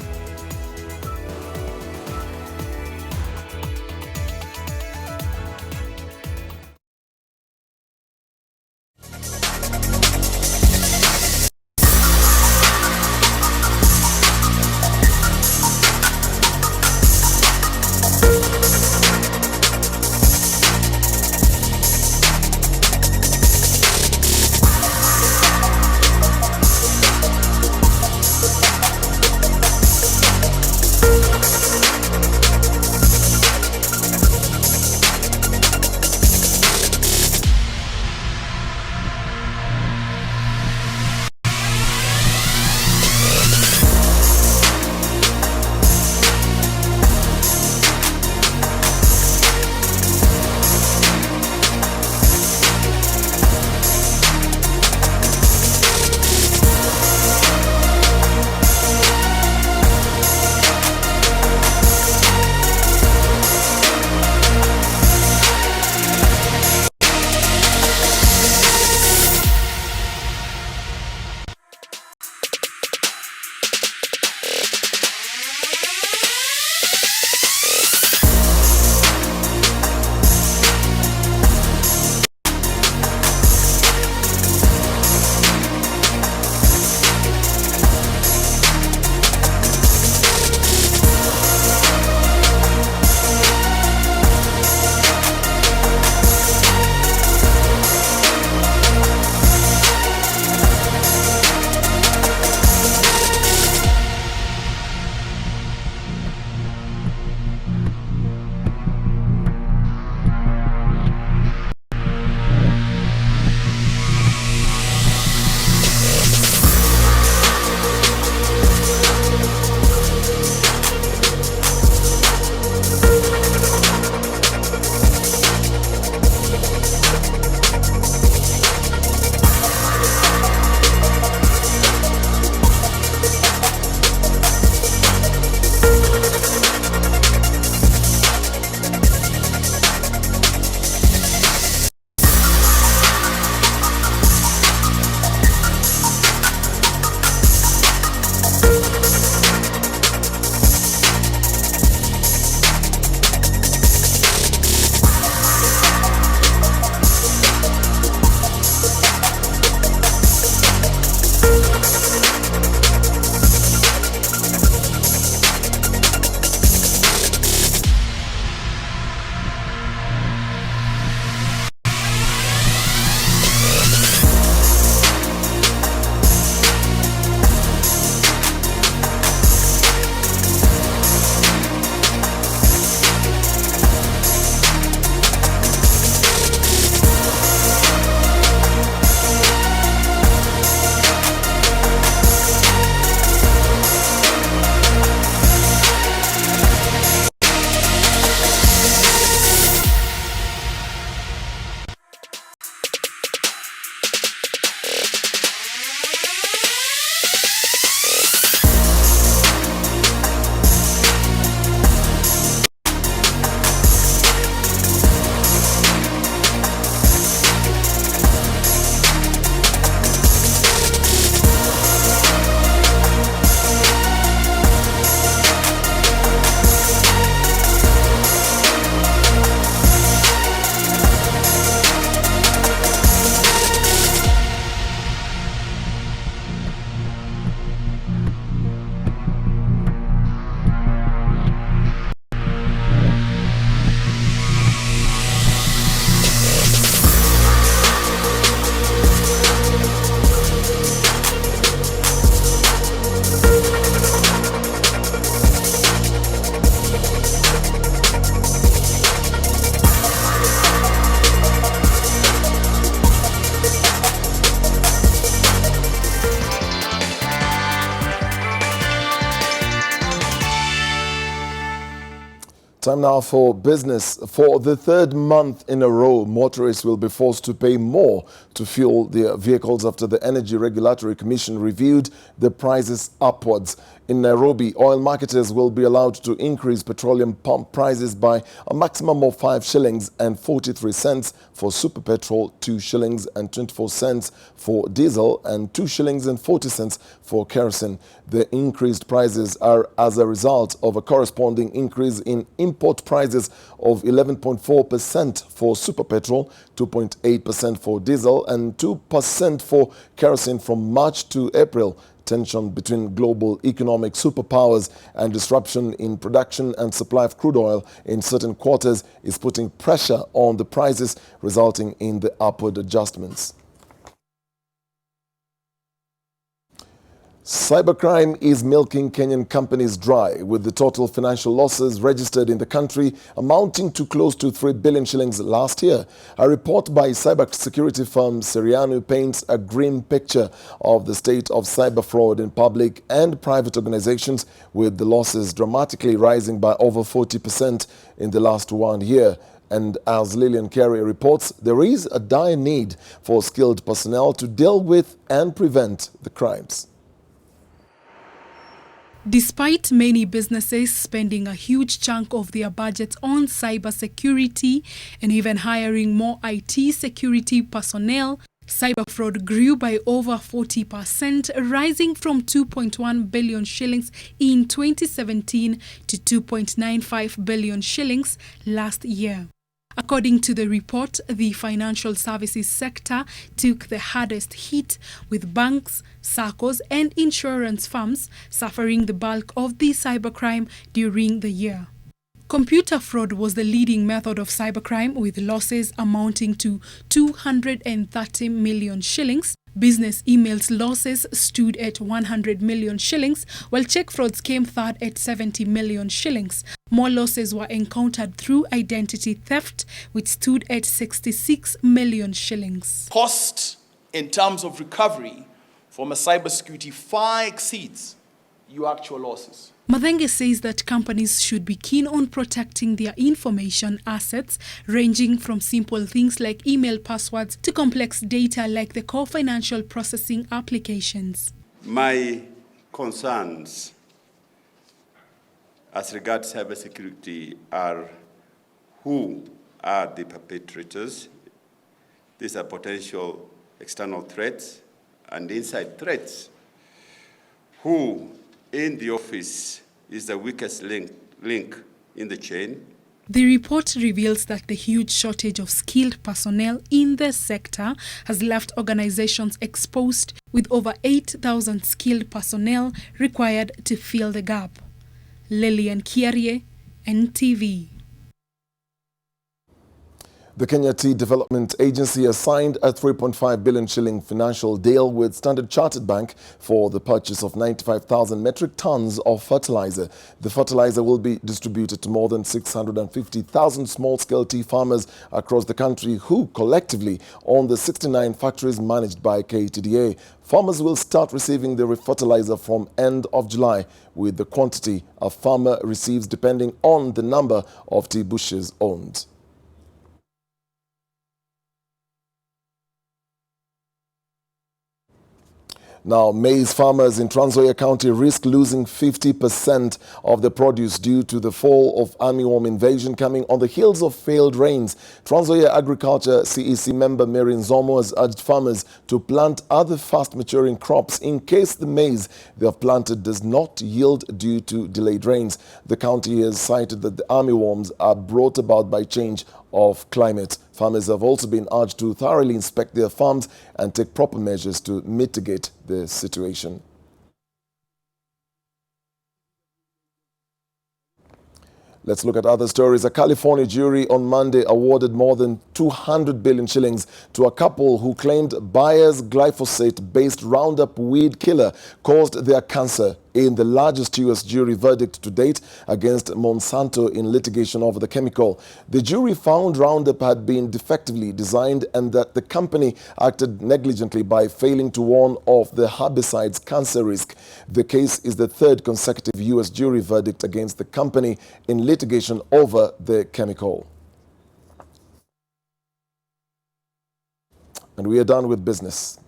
Time now for business. For the third month in a row, motorists will be forced to pay more to fuel their vehicles after the Energy Regulatory Commission reviewed the prices upwards. In Nairobi, oil marketers will be allowed to increase petroleum pump prices by a maximum of 5 shillings and 43 cents for super petrol, 2 shillings and 24 cents for diesel, and 2 shillings and 40 cents for kerosene. The increased prices are as a result of a corresponding increase in import prices of 11.4% for super petrol, 2.8% for diesel, and 2% for kerosene from March to April. Tension between global economic superpowers and disruption in production and supply of crude oil in certain quarters is putting pressure on the prices, resulting in the upward adjustments. Cybercrime is milking Kenyan companies dry, with the total financial losses registered in the country amounting to close to 3 billion shillings last year. A report by cybersecurity firm Sirianu paints a grim picture of the state of cyber fraud in public and private organizations, with the losses dramatically rising by over 40% in the last 1 year. And as Lillian Carey reports, there is a dire need for skilled personnel to deal with and prevent the crimes. Despite many businesses spending a huge chunk of their budgets on cybersecurity and even hiring more IT security personnel, cyber fraud grew by over 40%, rising from 2.1 billion shillings in 2017 to 2.95 billion shillings last year. According to the report, the financial services sector took the hardest hit, with banks, SACCOs and insurance firms suffering the bulk of the cybercrime during the year. Computer fraud was the leading method of cybercrime, with losses amounting to 230 million shillings. Business emails losses stood at 100 million shillings, while check frauds came third at 70 million shillings. More losses were encountered through identity theft, which stood at 66 million shillings. Cost in terms of recovery from a cybersecurity far exceeds your actual losses. Mathenge says that companies should be keen on protecting their information assets, ranging from simple things like email passwords to complex data like the core financial processing applications. My concerns as regards cybersecurity are: who are the perpetrators? These are potential external threats and inside threats. Who in the office is the weakest link in the chain? The report reveals that the huge shortage of skilled personnel in the sector has left organizations exposed, with over 8,000 skilled personnel required to fill the gap. Lillian Kiarie, NTV. The Kenya Tea Development Agency has signed a 3.5 billion shilling financial deal with Standard Chartered Bank for the purchase of 95,000 metric tons of fertilizer. The fertilizer will be distributed to more than 650,000 small-scale tea farmers across the country who collectively own the 69 factories managed by KTDA. Farmers will start receiving the fertilizer from end of July, with the quantity a farmer receives depending on the number of tea bushes owned. Now, maize farmers in Trans Nzoia County risk losing 50% of the produce due to the fall of armyworm invasion coming on the heels of failed rains. Trans Nzoia Agriculture CEC member Mary Nzomo has urged farmers to plant other fast-maturing crops in case the maize they have planted does not yield due to delayed rains. The county has cited that the armyworms are brought about by change of climate. Farmers have also been urged to thoroughly inspect their farms and take proper measures to mitigate the situation. Let's look at other stories. A California jury on Monday awarded more than 200 billion shillings to a couple who claimed Bayer's glyphosate-based Roundup weed killer caused their cancer in the largest U.S. jury verdict to date against Monsanto in litigation over the chemical. The jury found Roundup had been defectively designed and that the company acted negligently by failing to warn of the herbicide's cancer risk. The case is the third consecutive U.S. jury verdict against the company in litigation over the chemical. And we are done with business.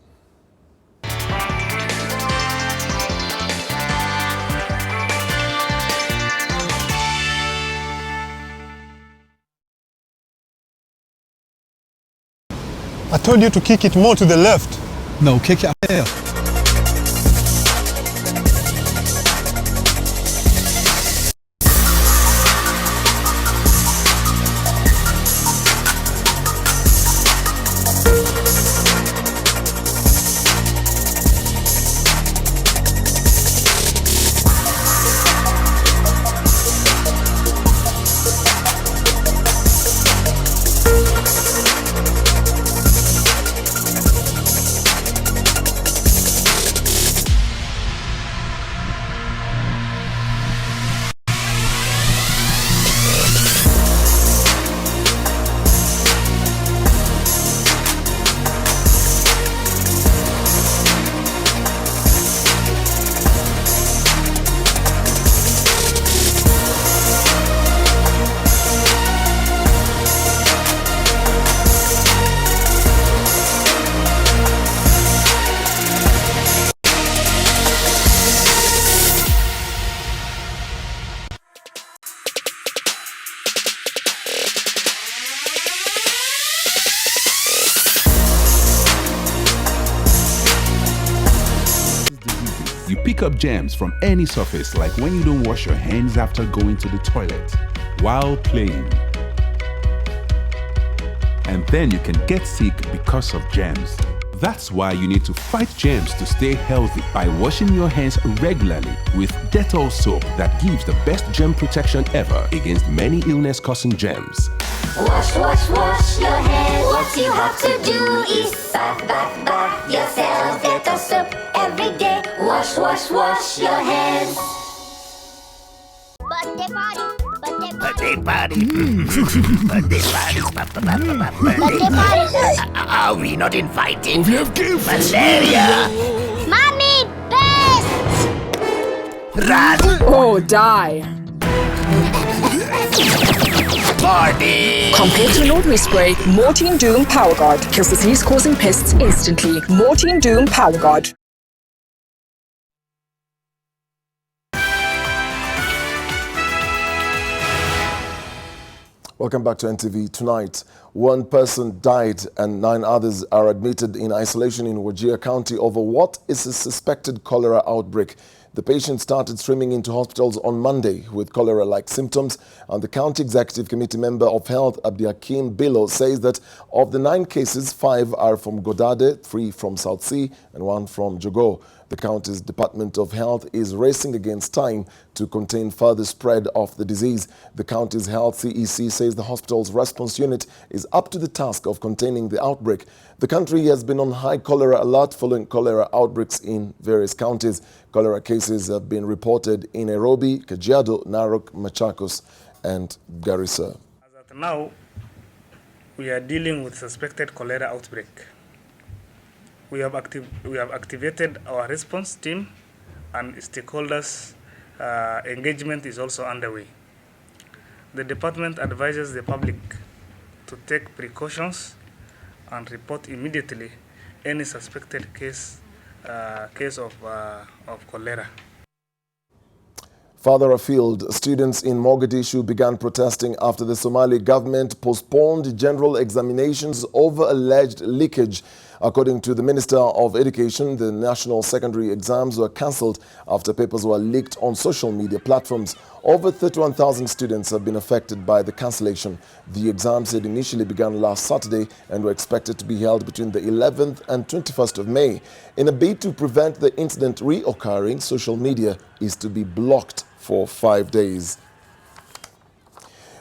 I told you to kick it more to the left. No, kick it here. You pick up germs from any surface, like when you don't wash your hands after going to the toilet, while playing. And then you can get sick because of germs. That's why you need to fight germs to stay healthy by washing your hands regularly with Dettol soap that gives the best germ protection ever against many illness-causing germs. Wash, wash, wash your hands. What you have to do is bath, bath, bath yourself. Dettol soap every day. Wash, wash, wash your hands. Birthday party. Birthday party. Birthday party. Birthday party. Are we not invited? We have gifts. Malaria. Mommy, best. Run. Oh, die. Party. Compared to an ordinary spray, Mortein Doom Power Guard kills disease-causing pests instantly. Mortein Doom Power Guard. Welcome back to NTV. Tonight, one person died and 9 others are admitted in isolation in Wajir County over what is a suspected cholera outbreak. The patient started streaming into hospitals on Monday with cholera-like symptoms, and the County Executive Committee member of Health, Abdihakim Bilo, says that of the 9 cases, 5 are from Godade, 3 from South Sea, and 1 from Jogo. The county's Department of Health is racing against time to contain further spread of the disease. The county's Health CEC says the hospital's response unit is up to the task of containing the outbreak. The country has been on high cholera alert following cholera outbreaks in various counties. Cholera cases have been reported in Nairobi, Kajiado, Narok, Machakos, and Garissa. As at now, we are dealing with suspected cholera outbreak. We have activated our response team, and stakeholders' engagement is also underway. The department advises the public to take precautions and report immediately any suspected case of cholera. Further afield, students in Mogadishu began protesting after the Somali government postponed general examinations over alleged leakage. According to the Minister of Education, the national secondary exams were cancelled after papers were leaked on social media platforms. Over 31,000 students have been affected by the cancellation. The exams had initially begun last Saturday and were expected to be held between the 11th and 21st of May. In a bid to prevent the incident reoccurring, social media is to be blocked for 5 days.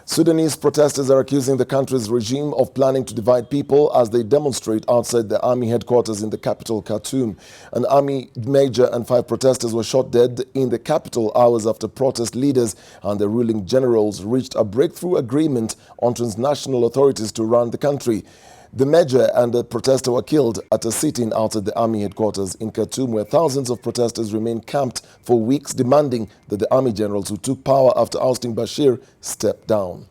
Sudanese protesters are accusing the country's regime of planning to divide people as they demonstrate outside the army headquarters in the capital, Khartoum. An army major and 5 protesters were shot dead in the capital hours after protest leaders and the ruling generals reached a breakthrough agreement on transnational authorities to run the country. The major and the protester were killed at a sit-in outside the army headquarters in Khartoum, where thousands of protesters remain camped for weeks, demanding that the army generals who took power after ousting Bashir step down.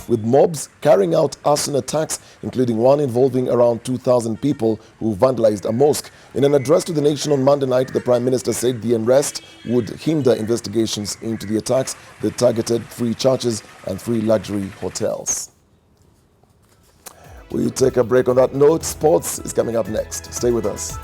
With mobs carrying out arson attacks, including one involving around 2,000 people who vandalized a mosque. In an address to the nation on Monday night, the Prime Minister said the unrest would hinder investigations into the attacks that targeted 3 churches and 3 luxury hotels. We'll take a break on that note. Sports is coming up next. Stay with us.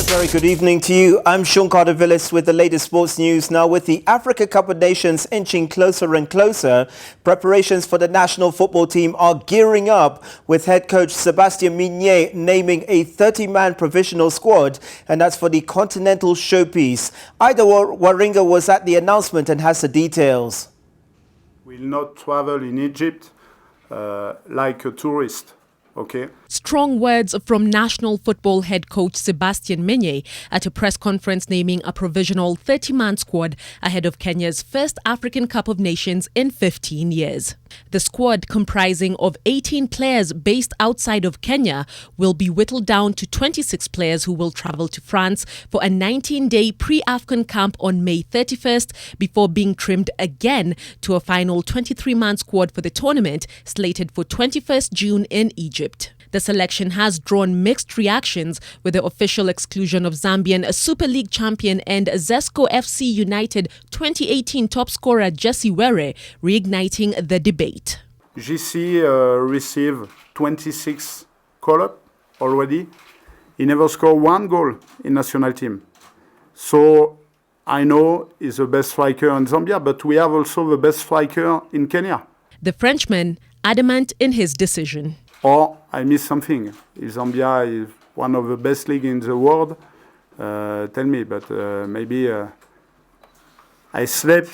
Very good evening to you. I'm Sean Carter-Villis with the latest sports news. Now, with the Africa Cup of Nations inching closer and closer, preparations for the national football team are gearing up, with head coach Sebastien Mignet naming a 30-man provisional squad, and that's for the Continental Showpiece. Ida Waringa was at the announcement and has the details. Will not travel in Egypt like a tourist, okay? Strong words from national football head coach Sebastian Menye at a press conference naming a provisional 30-man squad ahead of Kenya's first African Cup of Nations in 15 years. The squad, comprising of 18 players based outside of Kenya, will be whittled down to 26 players who will travel to France for a 19-day pre-AFCON camp on May 31st before being trimmed again to a final 23-man squad for the tournament slated for 21st June in Egypt. The selection has drawn mixed reactions, with the official exclusion of Zambian Super League champion and Zesco FC United 2018 top scorer Jesse Were reigniting the debate. JC received 26 call-up already. He never scored one goal in national team. So I know he's the best striker in Zambia, but we have also the best striker in Kenya. The Frenchman adamant in his decision. Or I missed something. If Zambia is one of the best leagues in the world, tell me, but maybe I slept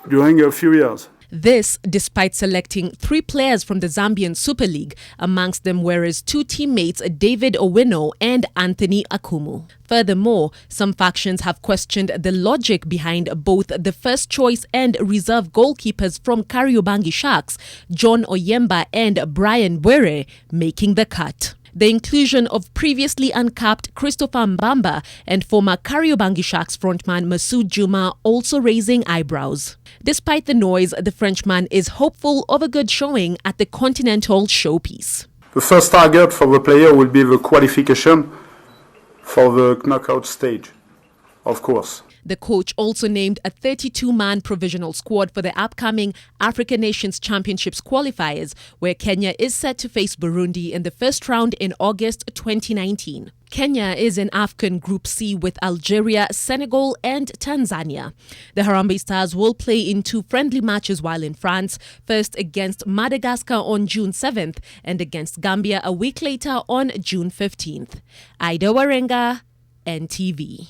during a few years. This despite selecting 3 players from the Zambian Super League, amongst them were his 2 teammates David Owino and Anthony Akumu. Furthermore, some factions have questioned the logic behind both the first choice and reserve goalkeepers from Kariobangi Sharks, John Oyemba and Brian Bwere, making the cut. The inclusion of previously uncapped Christopher Mbamba and former Kariobangi Sharks frontman Masoud Juma also raising eyebrows. Despite the noise, the Frenchman is hopeful of a good showing at the Continental Showpiece. The first target for the player will be the qualification for the knockout stage, of course. The coach also named a 32-man provisional squad for the upcoming African Nations Championships qualifiers, where Kenya is set to face Burundi in the first round in August 2019. Kenya is in AFCON Group C with Algeria, Senegal and Tanzania. The Harambee Stars will play in 2 friendly matches while in France, first against Madagascar on June 7th and against Gambia a week later on June 15th. Ida Warenga, NTV.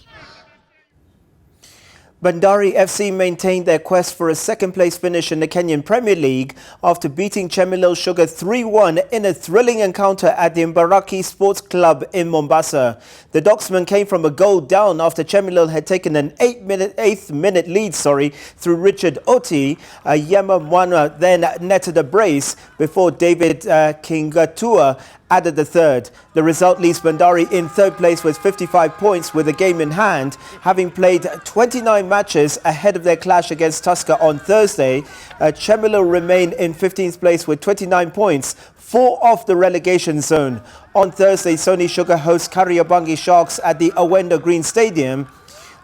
Bandari FC maintained their quest for a second-place finish in the Kenyan Premier League after beating Chemelil Sugar 3-1 in a thrilling encounter at the Mbaraki Sports Club in Mombasa. The Docksmen came from a goal down after Chemelil had taken an 8th-minute lead through Richard Oti. Yema Mwana then netted a brace before David Kingatua added the third. The result leaves Bandari in third place with 55 points with a game in hand, having played 29 matches ahead of their clash against Tusker on Thursday. Chemelil remain in 15th place with 29 points, 4 off the relegation zone. On Thursday, Sony Sugar hosts Kariobangi Sharks at the Awendo Green Stadium.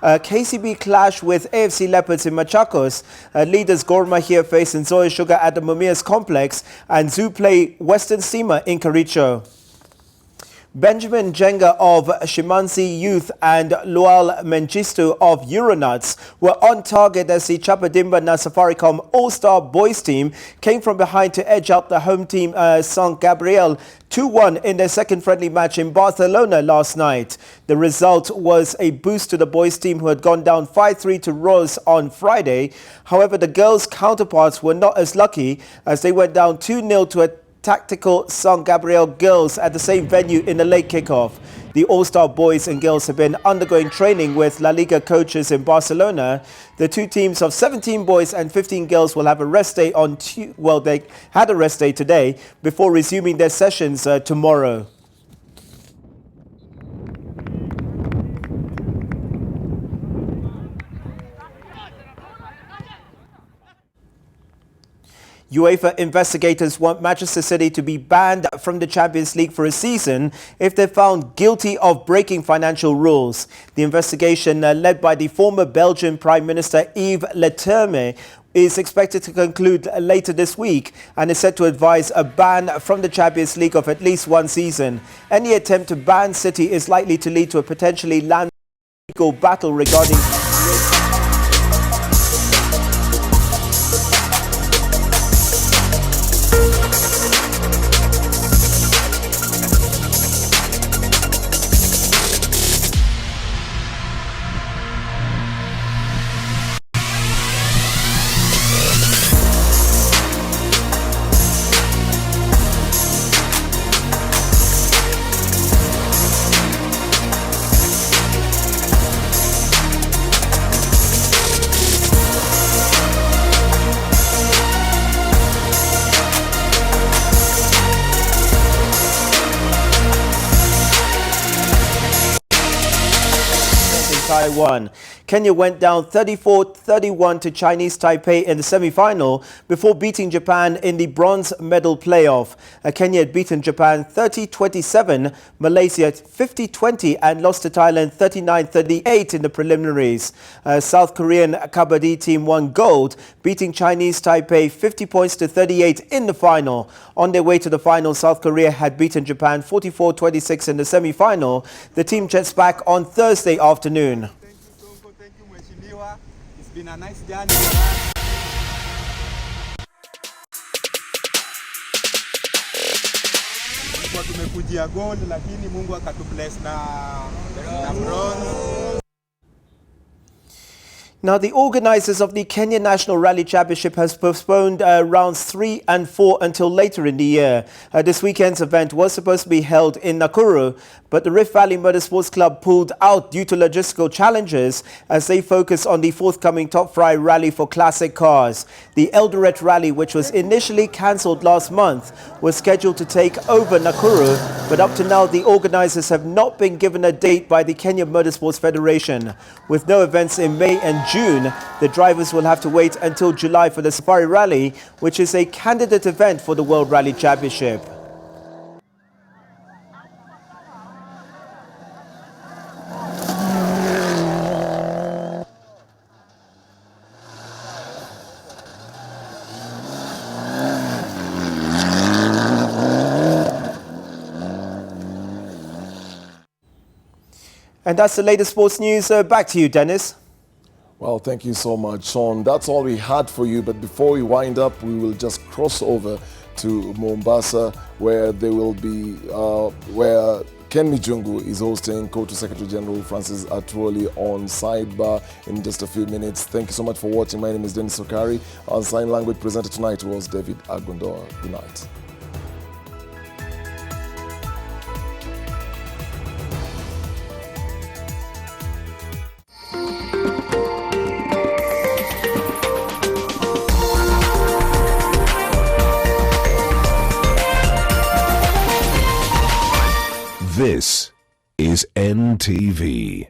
KCB clash with AFC Leopards in Machakos. Leaders Gor Mahia face Nzoia Sugar at the Mumias Complex, and Zoo play Western Steamer in Kericho. Benjamin Jenga of Shimansi Youth and Lual Mengistu of Euronuts were on target as the Chapadimba na Safaricom All-Star Boys team came from behind to edge out the home team San Gabriel 2-1 in their second friendly match in Barcelona last night. The result was a boost to the boys team, who had gone down 5-3 to Rose on Friday. However, the girls' counterparts were not as lucky as they went down 2-0 to a tactical San Gabriel girls at the same venue in the late kickoff. The All-Star boys and girls have been undergoing training with La Liga coaches in Barcelona. The 2 teams of 17 boys and 15 girls will have a rest day they had a rest day today before resuming their sessions tomorrow. UEFA investigators want Manchester City to be banned from the Champions League for a season if they're found guilty of breaking financial rules. The investigation, led by the former Belgian Prime Minister Yves Leterme, is expected to conclude later this week and is set to advise a ban from the Champions League of at least 1 season. Any attempt to ban City is likely to lead to a potentially legal battle regarding by 1. Kenya went down 34-31 to Chinese Taipei in the semi-final before beating Japan in the bronze medal playoff. Kenya had beaten Japan 30-27, Malaysia 50-20 and lost to Thailand 39-38 in the preliminaries. South Korean Kabaddi team won gold, beating Chinese Taipei 50 points to 38 in the final. On their way to the final, South Korea had beaten Japan 44-26 in the semi-final. The team jets back on Thursday afternoon. It's been a nice journey. Tumekujia gold lakini Mungu akatubless na bronze. Now, the organizers of the Kenya National Rally Championship has postponed rounds 3 and 4 until later in the year. This weekend's event was supposed to be held in Nakuru, but the Rift Valley Motorsports Club pulled out due to logistical challenges as they focus on the forthcoming Top Fry Rally for classic cars. The Eldoret Rally, which was initially cancelled last month, was scheduled to take over Nakuru, but up to now the organizers have not been given a date by the Kenya Motorsports Federation. With no events in May and June, the drivers will have to wait until July for the Safari Rally, which is a candidate event for the World Rally Championship. And that's the latest sports news. Back to you, Dennis. Well, thank you so much, Sean. That's all we had for you. But before we wind up, we will just cross over to Mombasa, where they will be, where Ken Mijungu is hosting Co-to Secretary General Francis Atwoli on Sidebar in just a few minutes. Thank you so much for watching. My name is Dennis Okari. Our sign language presenter tonight was David Agundoa. Good night. This is NTV.